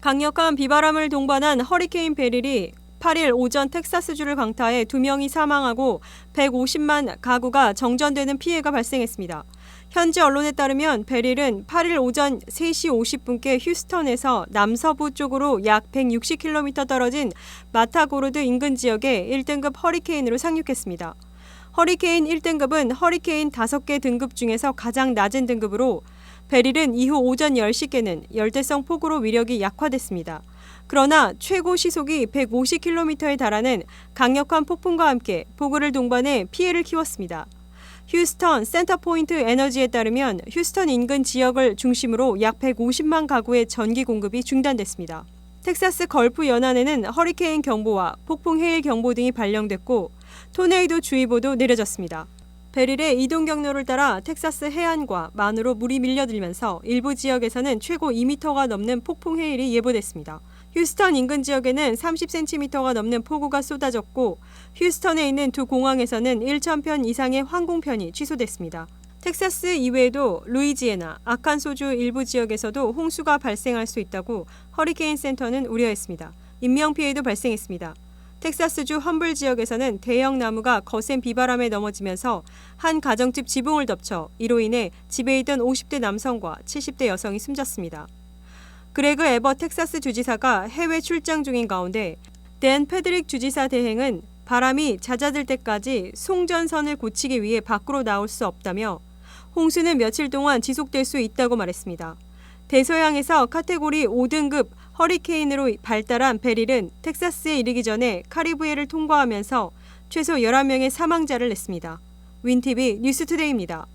강력한 비바람을 동반한 허리케인 베릴이 8일 오전 텍사스주를 강타해 2명이 사망하고 150만 가구가 정전되는 피해가 발생했습니다. 현지 언론에 따르면 베릴은 8일 오전 3시 50분께 휴스턴에서 남서부 쪽으로 약 160km 떨어진 마타고르드 인근 지역에 1등급 허리케인으로 상륙했습니다. 허리케인 1등급은 허리케인 5개 등급 중에서 가장 낮은 등급으로 베릴은 이후 오전 10시께는 열대성 폭우로 위력이 약화됐습니다. 그러나 최고 시속이 150km에 달하는 강력한 폭풍과 함께 폭우를 동반해 피해를 키웠습니다. 휴스턴 센터포인트 에너지에 따르면 휴스턴 인근 지역을 중심으로 약 150만 가구의 전기 공급이 중단됐습니다. 텍사스 걸프 연안에는 허리케인 경보와 폭풍 해일 경보 등이 발령됐고 토네이도 주의보도 내려졌습니다. 베릴의 이동 경로를 따라 텍사스 해안과 만으로 물이 밀려들면서 일부 지역에서는 최고 2m가 넘는 폭풍 해일이 예보됐습니다. 휴스턴 인근 지역에는 30cm가 넘는 폭우가 쏟아졌고 휴스턴에 있는 두 공항에서는 1,000편 이상의 항공편이 취소됐습니다. 텍사스 이외에도 루이지애나, 아칸소주 일부 지역에서도 홍수가 발생할 수 있다고 허리케인 센터는 우려했습니다. 인명피해도 발생했습니다. 텍사스주 험블 지역에서는 대형 나무가 거센 비바람에 넘어지면서 한 가정집 지붕을 덮쳐 이로 인해 집에 있던 50대 남성과 70대 여성이 숨졌습니다. 그레그 에버 텍사스 주지사가 해외 출장 중인 가운데 댄 패드릭 주지사 대행은 바람이 잦아들 때까지 송전선을 고치기 위해 밖으로 나올 수 없다며 홍수는 며칠 동안 지속될 수 있다고 말했습니다. 대서양에서 카테고리 5등급 허리케인으로 발달한 베릴은 텍사스에 이르기 전에 카리브해를 통과하면서 최소 11명의 사망자를 냈습니다. 윈TV 뉴스투데이입니다.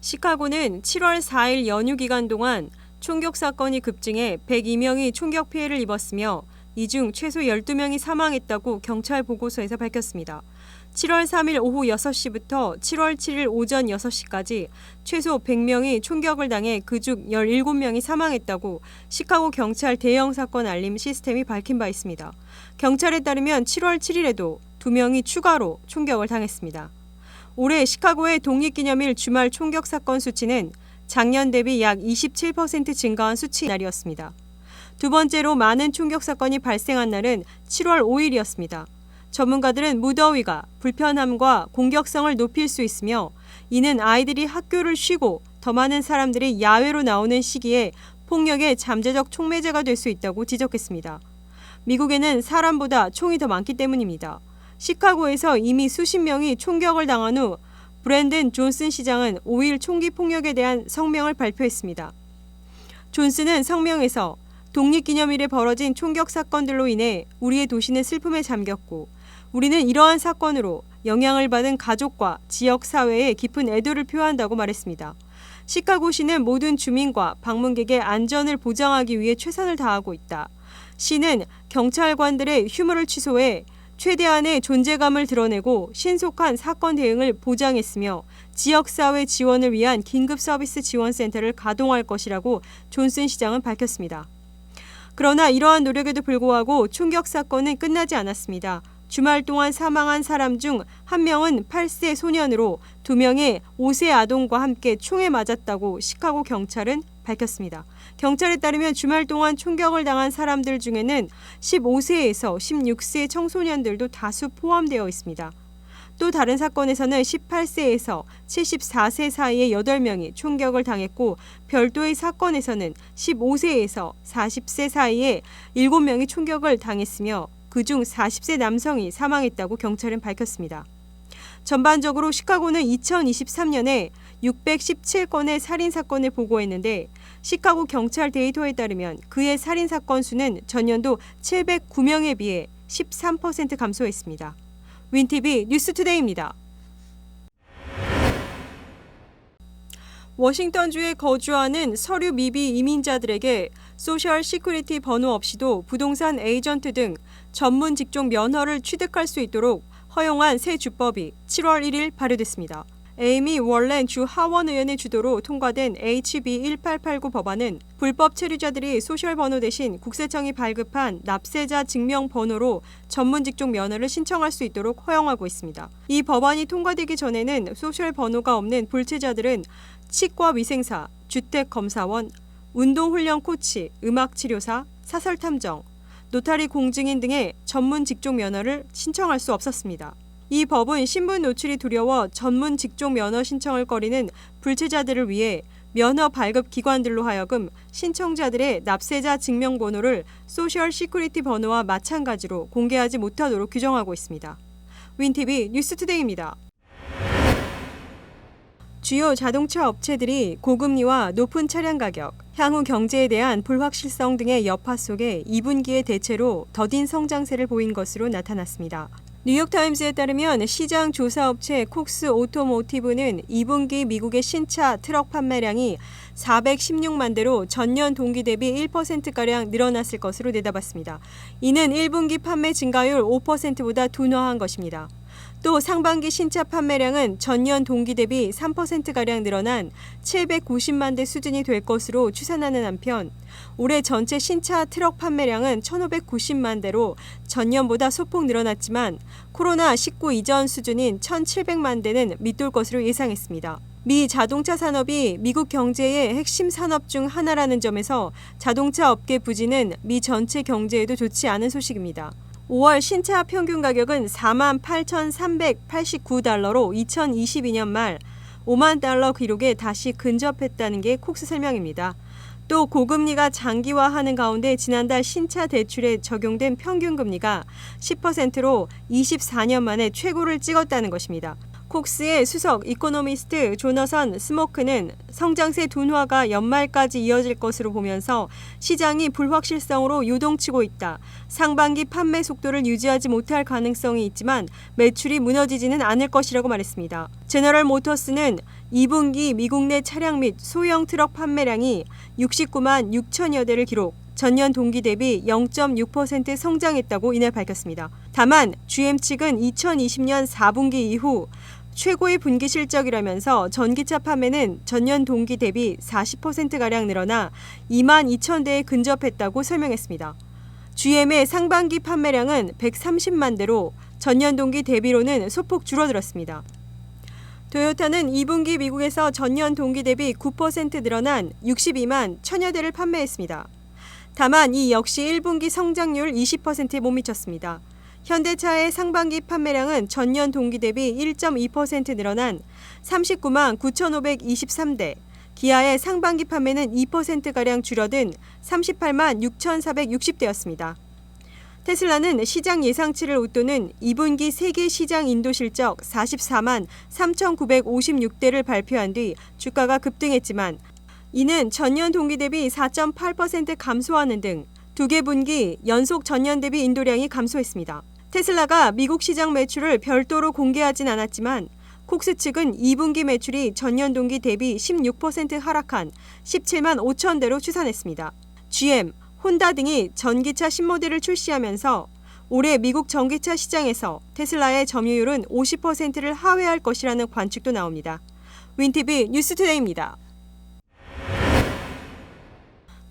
시카고는 7월 4일 연휴 기간 동안 총격 사건이 급증해 102명이 총격 피해를 입었으며 이 중 최소 12명이 사망했다고 경찰 보고서에서 밝혔습니다. 7월 3일 오후 6시부터 7월 7일 오전 6시까지 최소 100명이 총격을 당해 그중 17명이 사망했다고 시카고 경찰 대형 사건 알림 시스템이 밝힌 바 있습니다. 경찰에 따르면 7월 7일에도 2명이 추가로 총격을 당했습니다. 올해 시카고의 독립기념일 주말 총격 사건 수치는 작년 대비 약 27% 증가한 수치 날이었습니다. 두 번째로 많은 총격 사건이 발생한 날은 7월 5일이었습니다. 전문가들은 무더위가 불편함과 공격성을 높일 수 있으며 이는 아이들이 학교를 쉬고 더 많은 사람들이 야외로 나오는 시기에 폭력의 잠재적 촉매제가 될 수 있다고 지적했습니다. 미국에는 사람보다 총이 더 많기 때문입니다. 시카고에서 이미 수십 명이 총격을 당한 후 브랜든 존슨 시장은 5일 총기 폭력에 대한 성명을 발표했습니다. 존슨은 성명에서 독립기념일에 벌어진 총격 사건들로 인해 우리의 도시는 슬픔에 잠겼고 우리는 이러한 사건으로 영향을 받은 가족과 지역 사회에 깊은 애도를 표한다고 말했습니다. 시카고시는 모든 주민과 방문객의 안전을 보장하기 위해 최선을 다하고 있다. 시는 경찰관들의 휴무를 취소해 최대한의 존재감을 드러내고 신속한 사건 대응을 보장했으며 지역사회 지원을 위한 긴급서비스 지원센터를 가동할 것이라고 존슨 시장은 밝혔습니다. 그러나 이러한 노력에도 불구하고 총격 사건은 끝나지 않았습니다. 주말 동안 사망한 사람 중 1명은 8세 소년으로 2명의 5세 아동과 함께 총에 맞았다고 시카고 경찰은 밝혔습니다. 경찰에 따르면 주말 동안 총격을 당한 사람들 중에는 15세에서 16세 청소년들도 다수 포함되어 있습니다. 또 다른 사건에서는 18세에서 74세 사이의 8명이 총격을 당했고 별도의 사건에서는 15세에서 40세 사이에 7명이 총격을 당했으며 그중 40세 남성이 사망했다고 경찰은 밝혔습니다. 전반적으로 시카고는 2023년에 617건의 살인사건을 보고했는데 시카고 경찰 데이터에 따르면 그의 살인사건 수는 전년도 709명에 비해 13% 감소했습니다. 윈TV 뉴스투데이입니다. 워싱턴주에 거주하는 서류 미비 이민자들에게 소셜 시큐리티 번호 없이도 부동산 에이전트 등 전문 직종 면허를 취득할 수 있도록 허용한 새 주법이 7월 1일 발효됐습니다. 에이미 월렌 주 하원 의원의 주도로 통과된 HB 1889 법안은 불법 체류자들이 소셜 번호 대신 국세청이 발급한 납세자 증명 번호로 전문 직종 면허를 신청할 수 있도록 허용하고 있습니다. 이 법안이 통과되기 전에는 소셜 번호가 없는 불체자들은 치과 위생사, 주택검사원, 운동훈련 코치, 음악치료사, 사설탐정, 노타리 공증인 등의 전문 직종 면허를 신청할 수 없었습니다. 이 법은 신분 노출이 두려워 전문 직종 면허 신청을 꺼리는 불체자들을 위해 면허 발급 기관들로 하여금 신청자들의 납세자 증명번호를 소셜 시큐리티 번호와 마찬가지로 공개하지 못하도록 규정하고 있습니다. 윈TV 뉴스투데이입니다. 주요 자동차 업체들이 고금리와 높은 차량 가격, 향후 경제에 대한 불확실성 등의 여파 속에 2분기의 대체로 더딘 성장세를 보인 것으로 나타났습니다. 뉴욕타임스에 따르면 시장 조사업체 콕스 오토모티브는 2분기 미국의 신차 트럭 판매량이 416만 대로 전년 동기 대비 1%가량 늘어났을 것으로 내다봤습니다. 이는 1분기 판매 증가율 5%보다 둔화한 것입니다. 또 상반기 신차 판매량은 전년 동기 대비 3%가량 늘어난 790만 대 수준이 될 것으로 추산하는 한편 올해 전체 신차 트럭 판매량은 1,590만 대로 전년보다 소폭 늘어났지만 코로나19 이전 수준인 1,700만 대는 밑돌 것으로 예상했습니다. 미 자동차 산업이 미국 경제의 핵심 산업 중 하나라는 점에서 자동차 업계 부진은 미 전체 경제에도 좋지 않은 소식입니다. 5월 신차 평균 가격은 48,389달러로 2022년 말 5만 달러 기록에 다시 근접했다는 게 콕스 설명입니다. 또 고금리가 장기화하는 가운데 지난달 신차 대출에 적용된 평균 금리가 10%로 24년 만에 최고를 찍었다는 것입니다. 콕스의 수석 이코노미스트 조너선 스모크는 성장세 둔화가 연말까지 이어질 것으로 보면서 시장이 불확실성으로 요동치고 있다. 상반기 판매 속도를 유지하지 못할 가능성이 있지만 매출이 무너지지는 않을 것이라고 말했습니다. 제너럴 모터스는 2분기 미국 내 차량 및 소형 트럭 판매량이 69만 6천여 대를 기록, 전년 동기 대비 0.6% 성장했다고 이날 밝혔습니다. 다만 GM 측은 2020년 4분기 이후 최고의 분기 실적이라면서 전기차 판매는 전년 동기 대비 40%가량 늘어나 2만 2천 대에 근접했다고 설명했습니다. GM의 상반기 판매량은 130만 대로 전년 동기 대비로는 소폭 줄어들었습니다. 토요타는 2분기 미국에서 전년 동기 대비 9% 늘어난 62만 1천여 대를 판매했습니다. 다만 이 역시 1분기 성장률 20%에 못 미쳤습니다. 현대차의 상반기 판매량은 전년 동기 대비 1.2% 늘어난 39만 9,523대, 기아의 상반기 판매는 2%가량 줄어든 38만 6,460대였습니다. 테슬라는 시장 예상치를 웃도는 2분기 세계 시장 인도 실적 44만 3,956대를 발표한 뒤 주가가 급등했지만 이는 전년 동기 대비 4.8% 감소하는 등 두 개 분기 연속 전년 대비 인도량이 감소했습니다. 테슬라가 미국 시장 매출을 별도로 공개하진 않았지만 콕스 측은 2분기 매출이 전년 동기 대비 16% 하락한 17만 5천 대로 추산했습니다. GM, 혼다 등이 전기차 신모델을 출시하면서 올해 미국 전기차 시장에서 테슬라의 점유율은 50%를 하회할 것이라는 관측도 나옵니다. 윈TV 뉴스투데이입니다.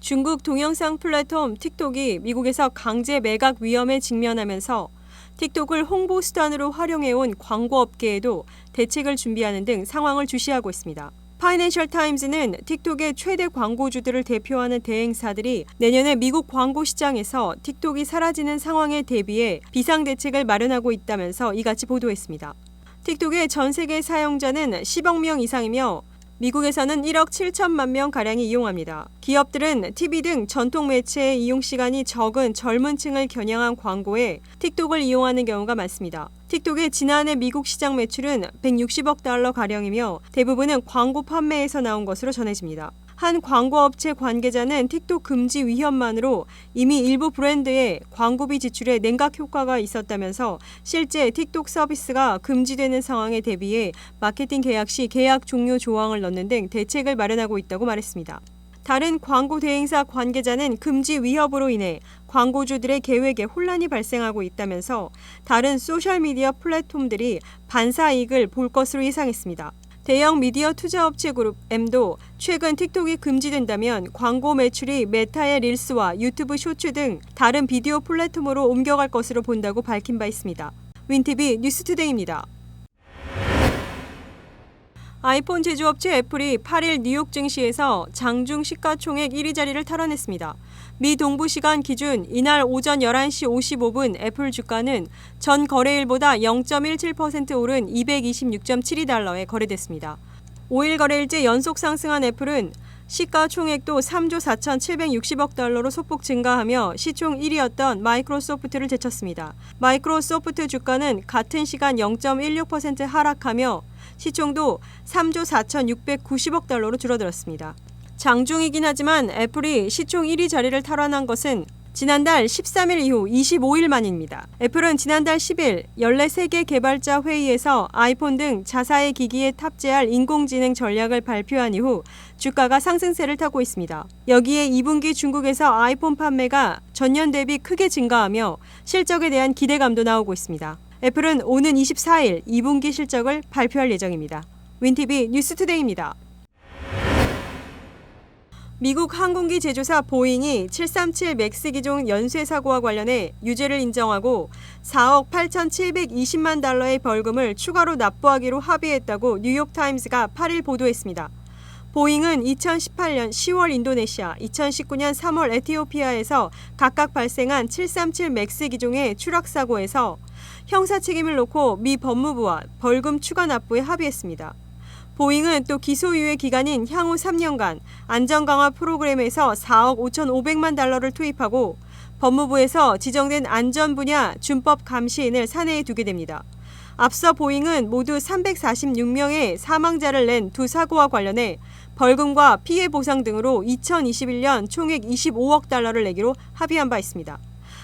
중국 동영상 플랫폼 틱톡이 미국에서 강제 매각 위험에 직면하면서 틱톡을 홍보 수단으로 활용해온 광고업계에도 대책을 준비하는 등 상황을 주시하고 있습니다. 파이낸셜 타임즈는 틱톡의 최대 광고주들을 대표하는 대행사들이 내년에 미국 광고 시장에서 틱톡이 사라지는 상황에 대비해 비상대책을 마련하고 있다면서 이같이 보도했습니다. 틱톡의 전 세계 사용자는 10억 명 이상이며 미국에서는 1억 7천만 명가량이 이용합니다. 기업들은 TV 등 전통 매체의 이용 시간이 적은 젊은 층을 겨냥한 광고에 틱톡을 이용하는 경우가 많습니다. 틱톡의 지난해 미국 시장 매출은 160억 달러가량이며 대부분은 광고 판매에서 나온 것으로 전해집니다. 한 광고업체 관계자는 틱톡 금지 위험만으로 이미 일부 브랜드의 광고비 지출에 냉각 효과가 있었다면서 실제 틱톡 서비스가 금지되는 상황에 대비해 마케팅 계약 시 계약 종료 조항을 넣는 등 대책을 마련하고 있다고 말했습니다. 다른 광고 대행사 관계자는 금지 위협으로 인해 광고주들의 계획에 혼란이 발생하고 있다면서 다른 소셜미디어 플랫폼들이 반사이익을 볼 것으로 예상했습니다. 대형 미디어 투자업체 그룹 M도 최근 틱톡이 금지된다면 광고 매출이 메타의 릴스와 유튜브 쇼츠 등 다른 비디오 플랫폼으로 옮겨갈 것으로 본다고 밝힌 바 있습니다. 윈TV 뉴스투데이입니다. 아이폰 제조업체 애플이 8일 뉴욕 증시에서 장중 시가총액 1위 자리를 탈환했습니다. 미 동부 시간 기준 이날 오전 11시 55분 애플 주가는 전 거래일보다 0.17% 오른 226.72달러에 거래됐습니다. 5일 거래일째 연속 상승한 애플은 시가총액도 3조 4,760억 달러로 소폭 증가하며 시총 1위였던 마이크로소프트를 제쳤습니다. 마이크로소프트 주가는 같은 시간 0.16% 하락하며 시총도 3조 4,690억 달러로 줄어들었습니다. 장중이긴 하지만 애플이 시총 1위 자리를 탈환한 것은 지난달 13일 이후 25일 만입니다. 애플은 지난달 10일 14개 개발자 회의에서 아이폰 등 자사의 기기에 탑재할 인공지능 전략을 발표한 이후 주가가 상승세를 타고 있습니다. 여기에 2분기 중국에서 아이폰 판매가 전년 대비 크게 증가하며 실적에 대한 기대감도 나오고 있습니다. 애플은 오는 24일 2분기 실적을 발표할 예정입니다. 윈티비 뉴스투데이입니다. 미국 항공기 제조사 보잉이 737 맥스 기종 연쇄 사고와 관련해 유죄를 인정하고 4억 8,720만 달러의 벌금을 추가로 납부하기로 합의했다고 뉴욕타임스가 8일 보도했습니다. 보잉은 2018년 10월 인도네시아, 2019년 3월 에티오피아에서 각각 발생한 737 맥스 기종의 추락 사고에서 형사 책임을 놓고 미 법무부와 벌금 추가 납부에 합의했습니다. 보잉은 또 기소유예 기간인 향후 3년간 안전 강화 프로그램에서 4억 5,500만 달러를 투입하고 법무부에서 지정된 안전 분야 준법 감시인을 사내에 두게 됩니다. 앞서 보잉은 모두 346명의 사망자를 낸 두 사고와 관련해 벌금과 피해 보상 등으로 2021년 총액 25억 달러를 내기로 합의한 바 있습니다.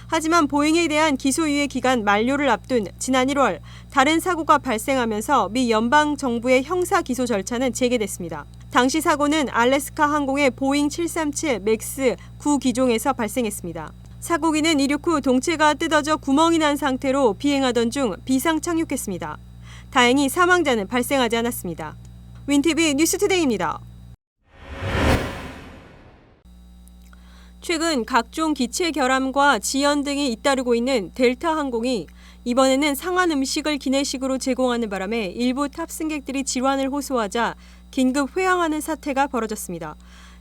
하지만 보잉에 대한 기소유예 기간 만료를 앞둔 지난 1월 다른 사고가 발생하면서 미 연방 정부의 형사 기소 절차는 재개됐습니다. 당시 사고는 알래스카 항공의 보잉 737 맥스 9 기종에서 발생했습니다. 사고기는 이륙 후 동체가 뜯어져 구멍이 난 상태로 비행하던 중 비상 착륙했습니다. 다행히 사망자는 발생하지 않았습니다. 윈티비 뉴스투데이입니다. 최근 각종 기체 결함과 지연 등이 잇따르고 있는 델타 항공이 이번에는 상한 음식을 기내식으로 제공하는 바람에 일부 탑승객들이 질환을 호소하자 긴급 회항하는 사태가 벌어졌습니다.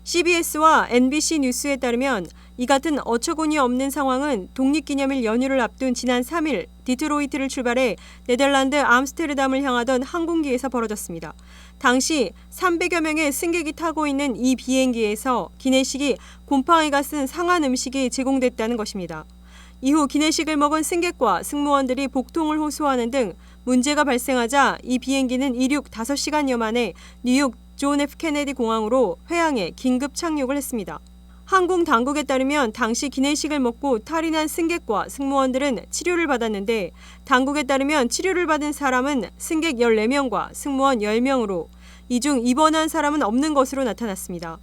CBS와 NBC 뉴스에 따르면 이 같은 어처구니 없는 상황은 독립기념일 연휴를 앞둔 지난 3일 디트로이트를 출발해 네덜란드 암스테르담을 향하던 항공기에서 벌어졌습니다. 당시 300여 명의 승객이 타고 있는 이 비행기에서 기내식이 곰팡이가 쓴 상한 음식이 제공됐다는 것입니다. 이후 기내식을 먹은 승객과 승무원들이 복통을 호소하는 등 문제가 발생하자 이 비행기는 이륙 5시간여 만에 뉴욕 존 F 케네디 공항으로 회항해 긴급 착륙을 했습니다. 항공 당국에 따르면 당시 기내식을 먹고 탈이 난 승객과 승무원들은 치료를 받았는데 당국에 따르면 치료를 받은 사람은 승객 14명과 승무원 10명으로 이 중 입원한 사람은 없는 것으로 나타났습니다.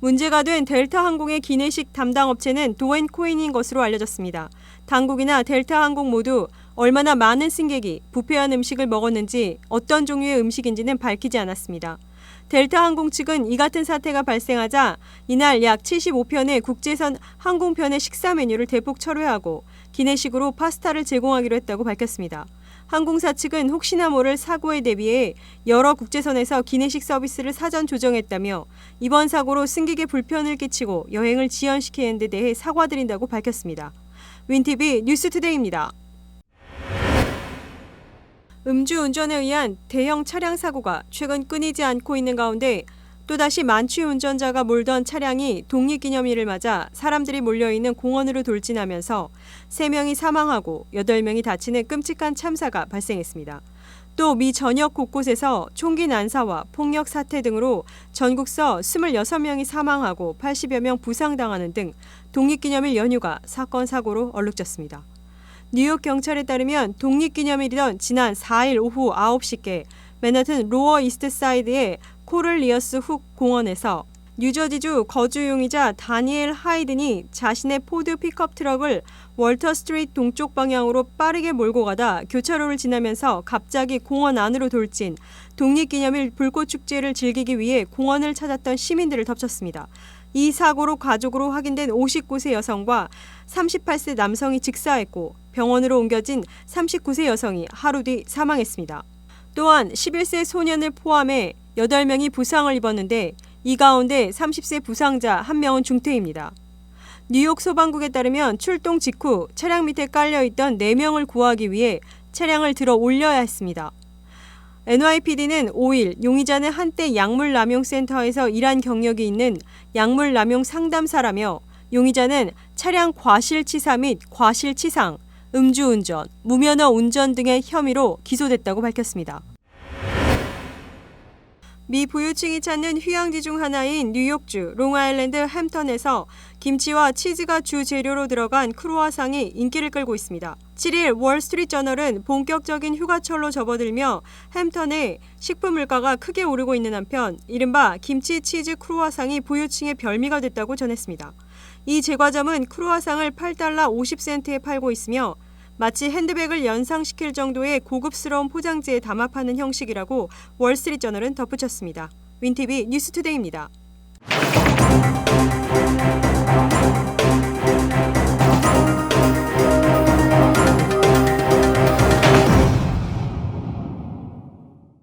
문제가 된 델타 항공의 기내식 담당 업체는 도앤코인인 것으로 알려졌습니다. 당국이나 델타 항공 모두 얼마나 많은 승객이 부패한 음식을 먹었는지 어떤 종류의 음식인지는 밝히지 않았습니다. 델타 항공 측은 이 같은 사태가 발생하자 이날 약 75편의 국제선 항공편의 식사 메뉴를 대폭 철회하고 기내식으로 파스타를 제공하기로 했다고 밝혔습니다. 항공사 측은 혹시나 모를 사고에 대비해 여러 국제선에서 기내식 서비스를 사전 조정했다며 이번 사고로 승객에 불편을 끼치고 여행을 지연시키는 데 대해 사과드린다고 밝혔습니다. 윈티비 뉴스투데이입니다. 음주운전에 의한 대형 차량 사고가 최근 끊이지 않고 있는 가운데 또다시 만취 운전자가 몰던 차량이 독립기념일을 맞아 사람들이 몰려있는 공원으로 돌진하면서 3명이 사망하고 8명이 다치는 끔찍한 참사가 발생했습니다. 또 미 전역 곳곳에서 총기 난사와 폭력 사태 등으로 전국서 26명이 사망하고 80여 명 부상당하는 등 독립기념일 연휴가 사건 사고로 얼룩졌습니다. 뉴욕 경찰에 따르면 독립기념일이던 지난 4일 오후 9시께 맨하튼 로어 이스트사이드의 코를리어스 훅 공원에서 뉴저지주 거주용이자 다니엘 하이든이 자신의 포드 픽업 트럭을 월터 스트리트 동쪽 방향으로 빠르게 몰고 가다 교차로를 지나면서 갑자기 공원 안으로 돌진, 독립기념일 불꽃축제를 즐기기 위해 공원을 찾았던 시민들을 덮쳤습니다. 이 사고로 가족으로 확인된 59세 여성과 38세 남성이 직사했고 병원으로 옮겨진 39세 여성이 하루 뒤 사망했습니다. 또한 11세 소년을 포함해 8명이 부상을 입었는데 이 가운데 30세 부상자 1명은 중태입니다. 뉴욕 소방국에 따르면 출동 직후 차량 밑에 깔려있던 4명을 구하기 위해 차량을 들어 올려야 했습니다. NYPD는 5일 용의자는 한때 약물남용센터에서 일한 경력이 있는 약물남용 상담사라며 용의자는 차량 과실치사 및 과실치상, 음주운전, 무면허 운전 등의 혐의로 기소됐다고 밝혔습니다. 미 부유층이 찾는 휴양지 중 하나인 뉴욕주 롱아일랜드 햄턴에서 김치와 치즈가 주 재료로 들어간 크루아상이 인기를 끌고 있습니다. 7일 월스트리트저널은 본격적인 휴가철로 접어들며 햄턴의 식품 물가가 크게 오르고 있는 한편 이른바 김치 치즈 크루아상이 부유층의 별미가 됐다고 전했습니다. 이 제과점은 크루아상을 $8 50센트에 팔고 있으며 마치 핸드백을 연상시킬 정도의 고급스러운 포장지에 담아 파는 형식이라고 월스트리트저널은 덧붙였습니다. 윈티비 뉴스투데이입니다.